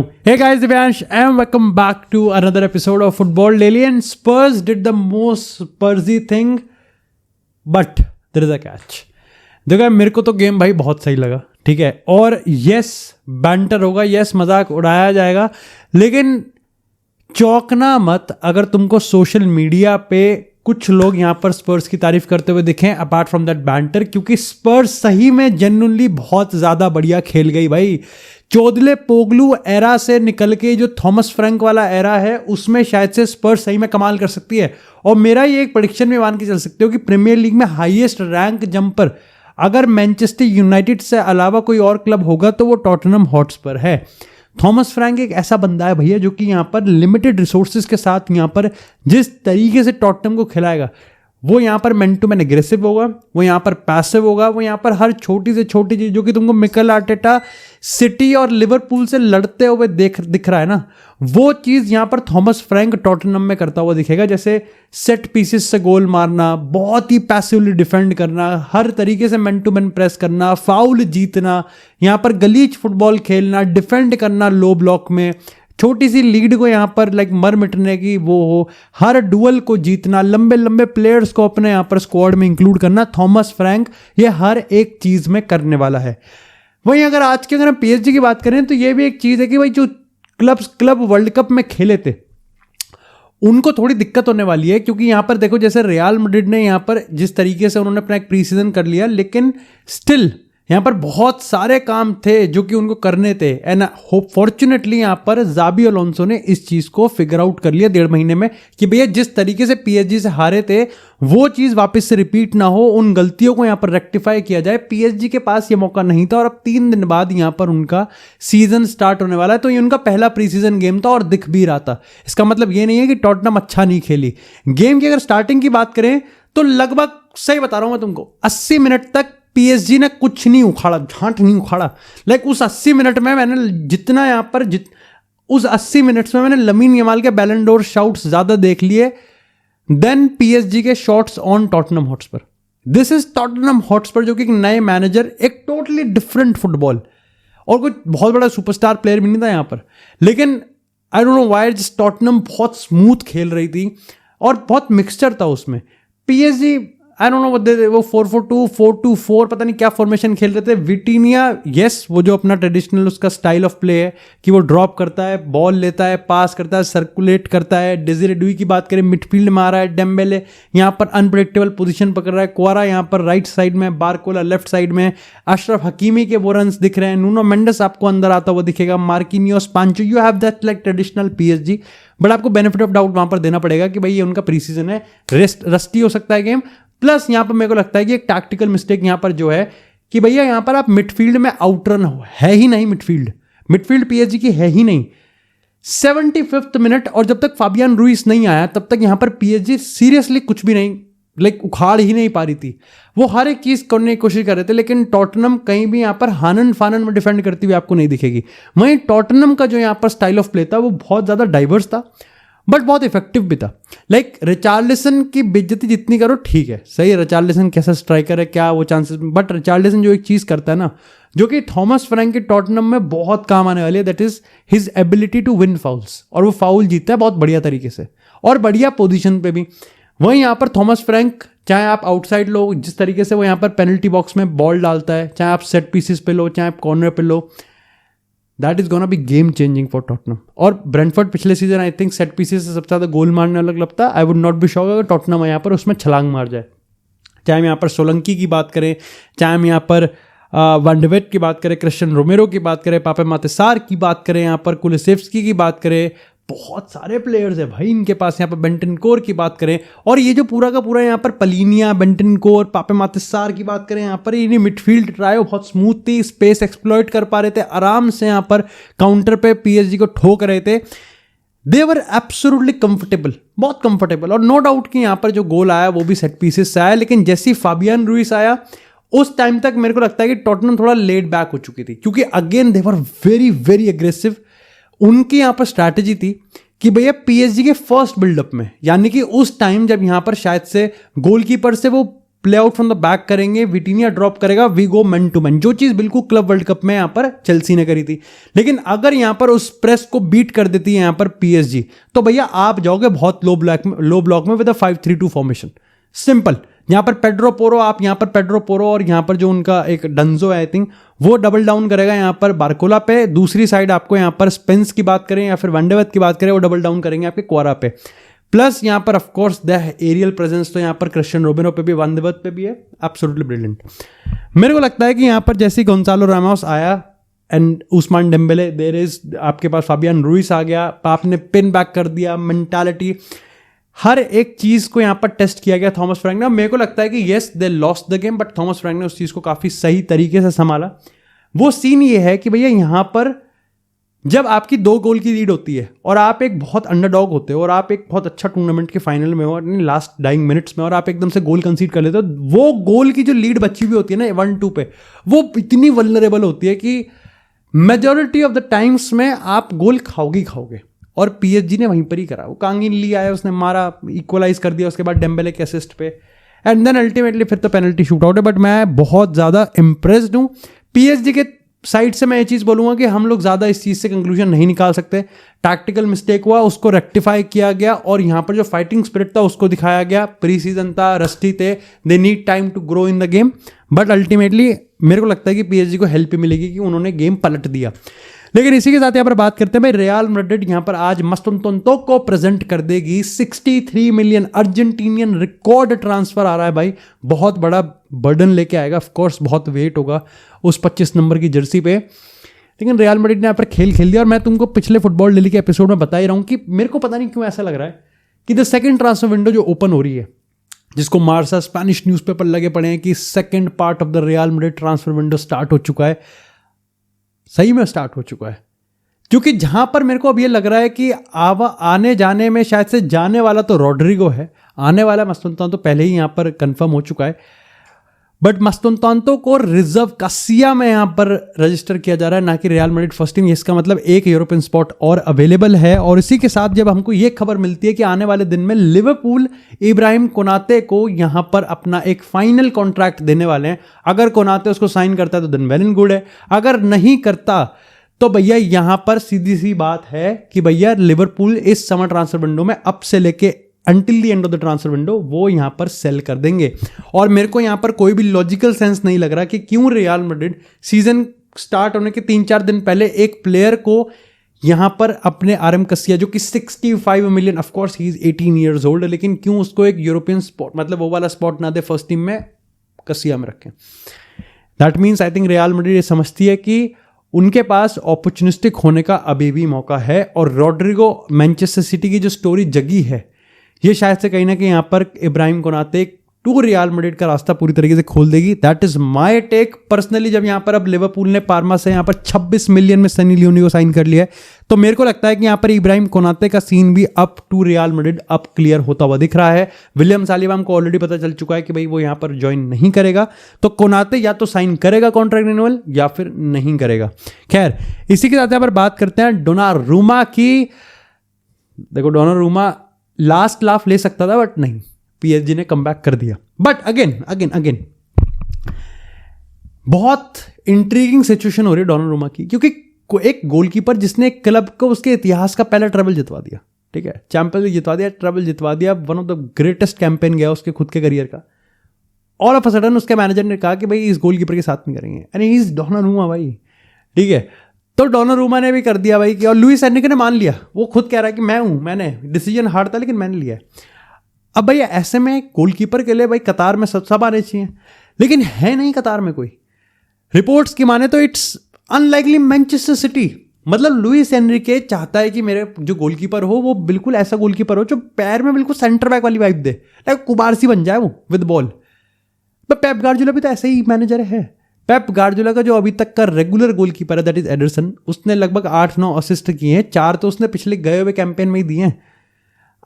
Hey guys, Divyansh and welcome back to another episode of Football Daily. And Spurs did the most Spursy thing, but there is a catch. देखो मेरे को तो game भाई बहुत सही लगा, ठीक है, और यस बैंटर होगा, यस मजाक उड़ाया जाएगा, लेकिन चौंकना मत अगर तुमको सोशल मीडिया पे कुछ लोग यहाँ पर स्पर्स की तारीफ करते हुए दिखें अपार्ट फ्रॉम दैट बैंटर, क्योंकि स्पर्स सही में जेन्युइनली बहुत ज्यादा बढ़िया खेल गई भाई. चौदले पोगलू एरा से निकल के जो थॉमस फ्रैंक वाला एरा है उसमें शायद से स्पर्स सही में कमाल कर सकती है. और मेरा ये एक प्रेडिक्शन में मान के चल सकते हो कि प्रीमियर लीग में हाईएस्ट रैंक जंपर अगर मैनचेस्टर यूनाइटेड से अलावा कोई और क्लब होगा तो वो टॉटनहम हॉटस्पर है. थॉमस फ्रैंक एक ऐसा बंदा है भैया जो कि यहाँ पर लिमिटेड रिसोर्सेज के साथ यहाँ पर जिस तरीके से टॉटनहम को खिलाएगा, वो यहाँ पर मैन टू मैन एग्रेसिव होगा, वो यहाँ पर पैसिव होगा, वो यहाँ पर हर छोटी से छोटी चीज जो कि तुमको मिकेल आर्टेटा सिटी और लिवरपूल से लड़ते हुए दिख रहा है ना, वो चीज यहाँ पर थॉमस फ्रैंक टॉटनहम में करता हुआ दिखेगा. जैसे सेट पीसेस से गोल मारना, बहुत ही पैसिवली डिफेंड करना, हर तरीके से मैन टू मैन प्रेस करना, फाउल जीतना, यहाँ पर गलीच फुटबॉल खेलना, डिफेंड करना लो ब्लॉक में, छोटी सी लीड को यहाँ पर मर मिटने की वो हो, हर डुअल को जीतना, लंबे लंबे प्लेयर्स को अपने यहाँ पर स्क्वाड में इंक्लूड करना. थॉमस फ्रैंक ये हर एक चीज में करने वाला है. वहीं अगर आज के अगर हम पीएसजी की बात करें तो ये भी एक चीज है कि भाई जो क्लब वर्ल्ड कप में खेले थे उनको थोड़ी दिक्कत होने वाली है, क्योंकि यहाँ पर देखो जैसे रियल मैड्रिड ने यहाँ पर जिस तरीके से उन्होंने अपना एक प्री सीजन कर लिया, लेकिन स्टिल यहाँ पर बहुत सारे काम थे जो कि उनको करने थे. एंड फॉर्चुनेटली यहाँ पर जाबी अलोंसो ने इस चीज को फिगर आउट कर लिया 1.5 महीने में कि भैया जिस तरीके से पीएसजी से हारे थे वो चीज वापस से रिपीट ना हो, उन गलतियों को यहाँ पर रेक्टिफाई किया जाए. पीएसजी के पास ये मौका नहीं था और अब 3 दिन बाद यहाँ पर उनका सीजन स्टार्ट होने वाला है. तो ये उनका पहला प्री सीजन गेम था और दिख भी रहा था. इसका मतलब ये नहीं है कि टॉटनहम अच्छा नहीं खेली. गेम की अगर स्टार्टिंग की बात करें तो लगभग सही बता रहा हूं मैं तुमको 80 मिनट तक पीएसजी ने कुछ नहीं उखाड़ा, झांट नहीं उखाड़ा. उस 80 मिनट में मैंने जितना यहाँ पर उस 80 मिनट्स में मैंने लमीन यमाल के बैलन डोर शाउट्स ज्यादा देख लिए देन पीएसजी के shots on Tottenham Hotspur. This is Tottenham Hotspur जो कि एक नए मैनेजर, एक टोटली डिफरेंट फुटबॉल, और कोई बहुत बड़ा सुपरस्टार प्लेयर भी नहीं था यहाँ पर, लेकिन आई डोंट नो व्हाई जिस टॉटनहम बहुत स्मूथ खेल रही थी और बहुत मिक्सचर था उसमें. पीएसजी आई डोंट नो वो 4-4-2, 4-2-4 पता नहीं क्या फॉर्मेशन खेल रहे थे. विटीनिया यस वो जो अपना ट्रेडिशनल उसका स्टाइल ऑफ प्ले है कि वो ड्रॉप करता है, बॉल लेता है, पास करता है, सर्कुलेट करता है. डेज़िरे डुई की बात करें मिडफील्ड में आ रहा है, डेम्बेले यहाँ पर अनप्रेडिक्टेबल पोजीशन पकड़ रहा है, क्वारा यहाँ पर राइट साइड में, बारकोला लेफ्ट साइड में, अशरफ हकीमी के वो रन्स दिख रहे हैं, नूनो मेंडेस आपको अंदर आता हुआ दिखेगा, मार्किनियोस, पांचो, you have that traditional PSG. But आपको बेनिफिट ऑफ डाउट वहां पर देना पड़ेगा कि भाई ये उनका प्री सीजन है, रस्टी हो सकता है गेम. प्लस यहां पर मेरे को लगता है कि एक टैक्टिकल मिस्टेक यहां पर जो है कि भैया यहां पर आप मिडफील्ड में आउटरन हो, है ही नहीं मिडफील्ड पीएसजी की है ही नहीं. 75th मिनट और जब तक फाबियन रुइस नहीं आया तब तक यहां पर पीएसजी सीरियसली कुछ भी नहीं उखाड़ ही नहीं पा रही थी. वो हर एक चीज करने की कोशिश कर रहे थे, लेकिन टॉटनहम कहीं भी यहां पर हानन फानन में डिफेंड करती हुई आपको नहीं दिखेगी. वहीं टॉटनहम का जो यहां पर स्टाइल ऑफ प्ले था वो बहुत ज्यादा डाइवर्स था बट बहुत इफेक्टिव भी था. रिचार्लिसन की बेइज्जती जितनी करो ठीक है, सही है, रिचार्लिसन कैसा स्ट्राइकर है, क्या वो चांसेस, बट रिचार्लिसन जो एक चीज करता है ना जो कि थॉमस फ्रैंक के टॉटनहम में बहुत काम आने वाली है, that is his ability to win fouls. और वो फाउल जीतता है बहुत बढ़िया तरीके से और बढ़िया पोजीशन पे भी. वहीं यहाँ पर थॉमस फ्रैंक चाहे आप आउटसाइड लो, जिस तरीके से वो यहाँ पर पेनल्टी बॉक्स में बॉल डालता है, चाहे आप सेट पीसेस पे लो, चाहे आप कॉर्नर पे लो, that is gonna be game changing for Tottenham. और ब्रेंटफोर्ड पिछले season I think set pieces से सबसे ज्यादा गोल मारने वाला लगता है. I would not be shock अगर टॉटनहम यहाँ पर उसमें छलांग मार जाए. चाहे हम यहाँ पर सोलंकी की बात करें, चाहे हम यहाँ पर वांडवेट की बात करें, क्रिश्चियन रोमेरो की बात करें, पापे मातेसार की बात करें, यहाँ पर कुलिसेव्स्की की बात करें, बहुत सारे प्लेयर्स है भाई इनके पास. यहाँ पर बेंटनकोर की बात करें और ये जो पूरा का पूरा यहाँ पर पलीनिया, बेंटनकोर, पापे मातेसार की बात करें, यहाँ पर ये मिडफील्ड ट्रायो बहुत स्मूथ थी, स्पेस एक्सप्लॉइट कर पा रहे थे, आराम से यहाँ पर काउंटर पे पीएसजी को ठोक रहे थे. दे वर एब्सोल्युटली कंफर्टेबल, बहुत कंफर्टेबल. और नो डाउट कि यहाँ पर जो गोल आया वो भी सेट पीसेस से आया, लेकिन जैसी फाबियन रुइस आया उस टाइम तक मेरे को लगता है कि टॉटनहम थोड़ा लेट बैक हो चुकी थी, क्योंकि again they were very very aggressive. उनकी यहां पर स्ट्रैटेजी थी कि भैया पीएसजी के फर्स्ट बिल्डअप में, यानी कि उस टाइम जब यहां पर शायद से गोलकीपर से वो play out from the back करेंगे, विटिनिया ड्रॉप करेगा, we go man to man, जो चीज बिल्कुल क्लब वर्ल्ड कप में यहां पर चेल्सी ने करी थी। लेकिन अगर यहां पर उस प्रेस को बीट कर देती है यहां पर पीएसजी, तो भैया आप जाओगे बहुत लो ब्लॉक में विद अ 5-3-2 फॉर्मेशन, सिंपल। यहां पर पेड्रो पोरो, आप यहां पर पेड्रो पोरो और यहां पर जो उनका एक डंजो है आई थिंक, वो डबल डाउन करेगा यहां पर बारकोला पे। दूसरी साइड आपको यहां पर स्पेंस की बात करें या फिर वंडेवत की बात करें, वो डबल डाउन करेंगे आपके क्वारा पे। प्लस यहां पर of course the aerial presence, तो यहां पर क्रिश्चियन रोबिनो पे भी, वंदेवत पे भी है, एब्सोल्युटली ब्रिलियंट। मेरे को लगता है कि यहां पर जैसे गोंसालो रामोस आया and Ousmane Dembele, there is आपके पास फाबियन रूइस आ गया, आपने पिन बैक कर दिया, मेंटालिटी, हर एक चीज को यहां पर टेस्ट किया गया थॉमस फ्रैंक ने। मेरे को लगता है कि yes they lost the game, but Thomas Frank ने उस चीज को काफी सही तरीके से संभाला। वो सीन ये है कि भैया यहां पर जब आपकी 2 गोल की लीड होती है और आप एक बहुत अंडरडॉग होते हो और आप एक बहुत अच्छा टूर्नामेंट के फाइनल में हो लास्ट डाइंग मिनट्स में, और आप एकदम से गोल कंसीड कर लेते हो, वो गोल की जो लीड बची हुई होती है ना 1-2 पे, वो इतनी वल्नरेबल होती है कि मेजॉरिटी ऑफ द टाइम्स में आप गोल खाओगे। और पीएसजी ने वहीं पर ही करा, वो कांगिन ली आया, उसने मारा, इक्वलाइज कर दिया, उसके बाद डेम्बेले के असिस्ट पे, एंड देन अल्टीमेटली फिर तो पेनल्टी शूट आउट है। बट मैं बहुत ज़्यादा इम्प्रेस्ड हूँ पीएसजी के साइड से। मैं ये चीज़ बोलूँगा कि हम लोग ज़्यादा इस चीज़ से कंक्लूजन नहीं निकाल सकते। टैक्टिकल मिस्टेक हुआ, उसको रेक्टिफाई किया गया, और यहाँ पर जो फाइटिंग स्पिरिट था उसको दिखाया गया। प्री सीजन था, रस्टी थे, they need time to grow in the game, but ultimately मेरे को लगता है कि पीएसजी को हेल्प मिलेगी कि उन्होंने गेम पलट दिया। लेकिन इसी के साथ यहाँ पर बात करते हैं भाई, रियल मैड्रिड यहाँ पर आज मस्तुनतों को प्रेजेंट कर देगी 63 मिलियन अर्जेंटीनियन रिकॉर्ड ट्रांसफर आ रहा है भाई, बहुत बड़ा बर्डन लेके आएगा। ऑफ कोर्स बहुत वेट होगा उस 25 नंबर की जर्सी पे, लेकिन रियल मैड्रिड ने यहाँ पर खेल दिया। और मैं तुमको पिछले फुटबॉल डेली के एपिसोड में बता ही रहा हूँ कि मेरे को पता नहीं क्यों ऐसा लग रहा है कि द सेकंड ट्रांसफर विंडो जो ओपन हो रही है, जिसको मार्सा स्पेनिश न्यूज़पेपर लगे पड़े हैं कि second part of the real Madrid transfer window start हो चुका है, सही में स्टार्ट हो चुका है। क्योंकि जहां पर मेरे को अब ये लग रहा है कि आने जाने में शायद से जाने वाला तो रॉड्रिगो है, आने वाला मस्तुनतांतो तो पहले ही यहां पर कंफर्म हो चुका है, बट मस्तुनतांतो को रिजर्व कासिया में यहां पर रजिस्टर किया जा रहा है, ना कि रियल मैड्रिड फर्स्ट टीम। इसका मतलब एक यूरोपियन स्पॉट और अवेलेबल है। और इसी के साथ जब हमको ये खबर मिलती है कि आने वाले दिन में लिवरपूल इब्राहिम कोनाते को यहां पर अपना एक फाइनल कॉन्ट्रैक्ट देने वाले हैं। अगर कोनाते उसको साइन करता है तो दिन वेल एंड गुड है, अगर नहीं करता तो भैया यहां पर सीधी सी बात है कि भैया लिवरपूल इस समर ट्रांसफर विंडो में अब से लेके until the end of the transfer window वो यहां पर सेल कर देंगे। और मेरे को यहां पर कोई भी लॉजिकल सेंस नहीं लग रहा कि क्यों रियल मैड्रिड सीजन स्टार्ट होने के 3-4 दिन पहले एक प्लेयर को यहां पर अपने आरएम कसिया, जो कि 65 million, of course he is 18 years old, लेकिन क्यों उसको एक यूरोपियन स्पॉट, मतलब वो वाला स्पॉट ना दे फर्स्ट टीम में, कसिया में रखें। That means I think real Madrid ये समझती है कि उनके पास अपॉर्चुनिस्टिक होने का अभी भी मौका है। और रॉड्रिगो मैनचेस्टर सिटी की जो स्टोरी जगी है, ये शायद से कहीं ना कहीं यहाँ पर Ibrahima Konate to Real Madrid का रास्ता पूरी तरीके से खोल देगी। That is my take personally. जब यहाँ पर अब लिवरपूल ने पार्मा से यहाँ पर 26 मिलियन में सनी लियोनी को साइन कर लिया है, तो मेरे को लगता है कि यहाँ पर इब्राहिम कोनाते का सीन भी अप टू रियल मैड्रिड अब क्लियर होता हुआ दिख रहा है। विलियम सालिबा को ऑलरेडी पता चल चुका है कि भाई वो यहाँ पर ज्वाइन नहीं करेगा, तो कोनाते या तो साइन करेगा कॉन्ट्रैक्ट रिन्यूअल या फिर नहीं करेगा। खैर, इसी के साथ यहाँ पर बात करते हैं डोनारूमा की। देखो, डोनारूमा लास्ट लाफ ले सकता था, बट नहीं, पीएसजी ने कम बैक कर दिया। बट अगेन बहुत इंट्रीगिंग सिचुएशन हो रही है डोनारूमा की, क्योंकि एक गोलकीपर जिसने एक क्लब को उसके इतिहास का पहला ट्रबल जितवा दिया, ठीक है, चैंपियंस लीग जितवा दिया, ट्रबल जितवा दिया, one of the greatest campaign गया उसके खुद के करियर का। ऑल ऑफ अ सडन उसके मैनेजर ने कहा कि भाई इस गोलकीपर के साथ नहीं करेंगे, एंड ही इज डोनारूमा भाई, ठीक है। तो डोनारूमा ने भी कर दिया भाई कि, और लुइस एनरिके ने मान लिया, वो खुद कह रहा है कि मैं हूं, मैंने डिसीजन हार्ड था लेकिन मैंने लिया है। अब भाई ऐसे में गोलकीपर के लिए भाई कतार में सब आने चाहिए, लेकिन है नहीं कतार में कोई। रिपोर्ट्स की माने तो इट्स अनलाइकली मैनचेस्टर सिटी, मतलब लुइस एनरिके चाहता है कि मेरे जो गोलकीपर हो वो बिल्कुल ऐसा गोलकीपर हो जो पैर में बिल्कुल सेंटर बैक वाली वाइब दे, लाइक कुबारसी बन जाए वो विद बॉल। पर पेप गार्डियोला भी तो ऐसे ही मैनेजर है। पेप गार्डियोला का जो अभी तक का रेगुलर गोलकीपर है दैट इज एडरसन, उसने लगभग 8-9 असिस्ट किए हैं, 4 तो उसने पिछले गए हुए कैंपेन में ही दिए हैं।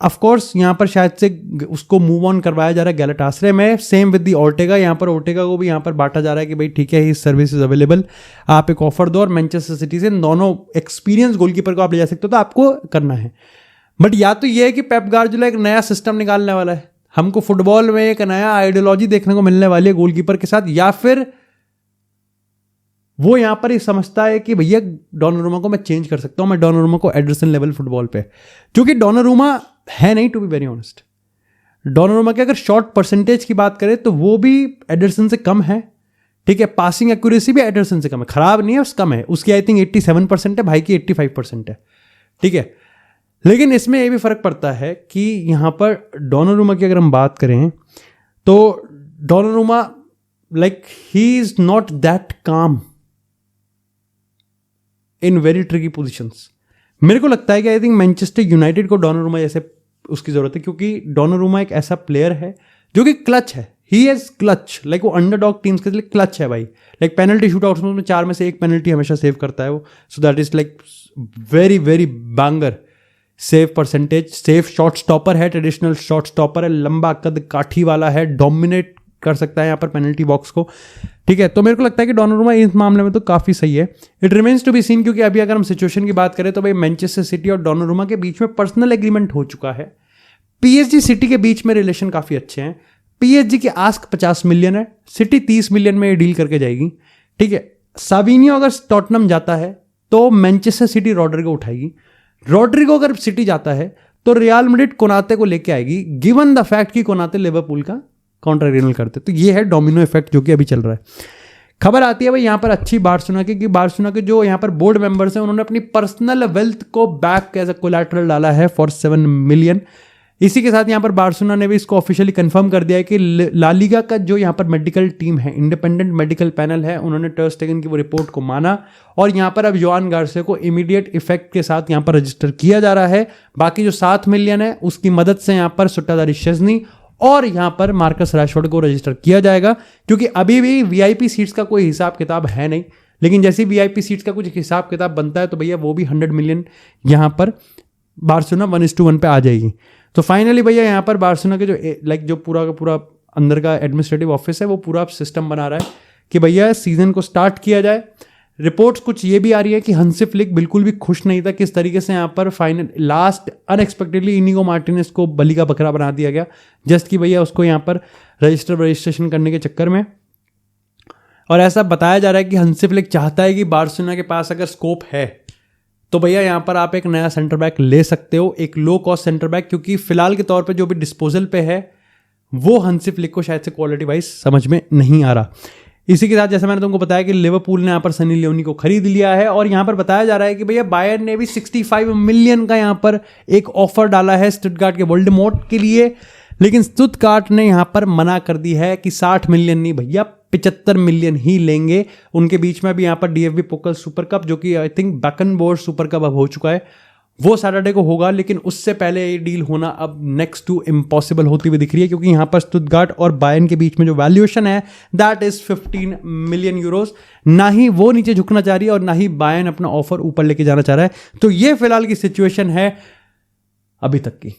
ऑफ कोर्स यहाँ पर शायद से उसको मूव ऑन करवाया जा रहा है गैलाटासरे में, सेम विद दी ओर्टेगा। यहाँ पर ओर्टेगा को भी यहाँ पर बांटा जा रहा है कि भाई ठीक है, ही सर्विस इज अवेलेबल, आप एक ऑफर दो, और मैनचेस्टर सिटी से दोनों एक्सपीरियंस गोलकीपर को आप ले जा सकते हो, तो आपको करना है। बट या तो ये है कि पेप गार्डियोला एक नया सिस्टम निकालने वाला है, हमको फुटबॉल में एक नया आइडियोलॉजी देखने को मिलने वाली है गोलकीपर के साथ, या फिर वो यहां पर ही समझता है कि भैया डोनारूमा को मैं चेंज कर सकता हूं, मैं डोनारूमा को एडरसन लेवल फुटबॉल पे, क्योंकि डोनारूमा है नहीं, to be very honest. Donnarumma के अगर शॉट परसेंटेज की बात करें तो वो भी एडरसन से कम है, ठीक है। पासिंग एक्यूरेसी भी एडरसन से कम है, खराब नहीं है, उस कम है। उसकी आई थिंक 87% है, भाई की 85% है, ठीक है। लेकिन इसमें ये भी फर्क पड़ता है कि यहां पर डोनारूमा की अगर हम बात करें तो Donnarumma like he is not that calm in very tricky positions. मेरे को लगता है कि आई थिंक मैनचेस्टर यूनाइटेड को डोनारूमा जैसे उसकी जरूरत है, क्योंकि डोनारूमा एक ऐसा प्लेयर है जो कि क्लच है, ही इज क्लच, लाइक वो अंडरडॉग टीम्स के लिए क्लच है भाई। लाइक पेनल्टी शूटआउट्स में 4 में से 1 पेनल्टी हमेशा सेव करता है वो, so that is like very very banger save percentage. Safe shot stopper है, ट्रेडिशनल शॉट स्टॉपर है, लंबा कद काठी वाला है, डोमिनेट कर सकता है यहाँ पर पेनल्टी बॉक्स को, ठीक है। तो मेरे को लगता है कि डोनारूमा इस मामले में तो काफी सही है। It remains to be seen, क्योंकि अभी अगर हम सिचुएशन की बात करें तो भाई मैनचेस्टर सिटी और डोनारूमा के बीच में पर्सनल एग्रीमेंट हो चुका है। पीएसजी सिटी के बीच में रिलेशन काफी अच्छे हैं। पीएसजी की आस्क 50 मिलियन है, सिटी 30 मिलियन में ये डील करके जाएगी, ठीक है। साविनियो अगर टॉटनम जाता है तो मैनचेस्टर सिटी रॉड्रिगो उठाएगी। रॉड्रिगो अगर सिटी जाता है तो रियल मैड्रिड कोनाते को लेके आएगी, गिवन द फैक्ट कि कोनाते लिवरपूल का कॉन्ट्रैक्ट करते। तो ये है डोमिनो इफेक्ट जो कि अभी चल रहा है। खबर आती है भाई यहाँ पर अच्छी बार्सिलोना की, कि बार्सिलोना के जो यहाँ पर बोर्ड मेंबर्स हैं उन्होंने अपनी पर्सनल वेल्थ को बैक एज अ कोलैटरल डाला है फॉर 7 मिलियन। इसी के साथ यहाँ पर बार्सिलोना ने भी इसको ऑफिशियली कंफर्म कर दिया है कि ला लीगा का जो यहाँ पर मेडिकल टीम है, इंडिपेंडेंट मेडिकल पैनल है, उन्होंने टर स्टेगन की वो रिपोर्ट को माना और यहाँ पर अब जोआन गार्सिया को इमीडिएट इफेक्ट के साथ यहाँ पर रजिस्टर किया जा रहा है। बाकी जो 7 मिलियन है उसकी मदद से यहाँ पर सुट्टाधारी शेज़नी और यहां पर मार्कस रैशफोर्ड को रजिस्टर किया जाएगा, क्योंकि अभी भी वीआईपी सीट्स का कोई हिसाब किताब है नहीं। लेकिन जैसे वीआईपी सीट्स का कुछ हिसाब किताब बनता है तो भैया वो भी 100 मिलियन यहां पर बार्सिलोना 1:1 पे आ जाएगी। तो फाइनली भैया यहां पर बार्सिलोना के जो लाइक जो पूरा का पूरा अंदर का एडमिनिस्ट्रेटिव ऑफिस है वो पूरा सिस्टम बना रहा है कि भैया सीजन को स्टार्ट किया जाए। रिपोर्ट्स कुछ ये भी आ रही है कि हंसी फ्लिक बिल्कुल भी खुश नहीं था किस तरीके से यहाँ पर final last unexpectedly Inigo Martinez को बलि का बकरा बना दिया गया, जस्ट कि भैया उसको यहाँ पर रजिस्ट्रेशन करने के चक्कर में। और ऐसा बताया जा रहा है कि हंसी फ्लिक चाहता है कि बार्सिलोना के पास अगर स्कोप है तो भैया यहाँ पर आप एक नया सेंटर बैक ले सकते हो, एक लो कॉस्ट सेंटर बैक, क्योंकि फिलहाल के तौर पे जो भी डिस्पोजल पे है वो हंसी फ्लिक को शायद से क्वालिटी वाइज समझ में नहीं आ रहा। इसी के साथ जैसे मैंने तुमको बताया कि लिवरपूल ने यहाँ पर सनी लियोनी को खरीद लिया है और यहाँ पर बताया जा रहा है कि भैया बायर्न ने भी 65 मिलियन का यहाँ पर एक ऑफर डाला है स्टुटगार्ट के वोल्डेमॉर्ट के लिए, लेकिन स्टुटगार्ट ने यहाँ पर मना कर दी है कि 60 मिलियन नहीं भैया 75 मिलियन ही लेंगे। उनके बीच में भी यहाँ पर डीएफबी पोकल सुपर कप, जो कि आई थिंक बैकनबोर्ड सुपर कप अब हो चुका है, वो सैटरडे को होगा, लेकिन उससे पहले ये डील होना अब नेक्स्ट टू इम्पॉसिबल होती हुई दिख रही है, क्योंकि यहाँ पर स्टुटगार्ट और बायर्न के बीच में जो वैल्यूएशन है दैट इज 15 मिलियन यूरोस। ना ही वो नीचे झुकना चाह रही है और ना ही बायर्न अपना ऑफर ऊपर लेके जाना चाह रहा है। तो ये फिलहाल की सिचुएशन है अभी तक की।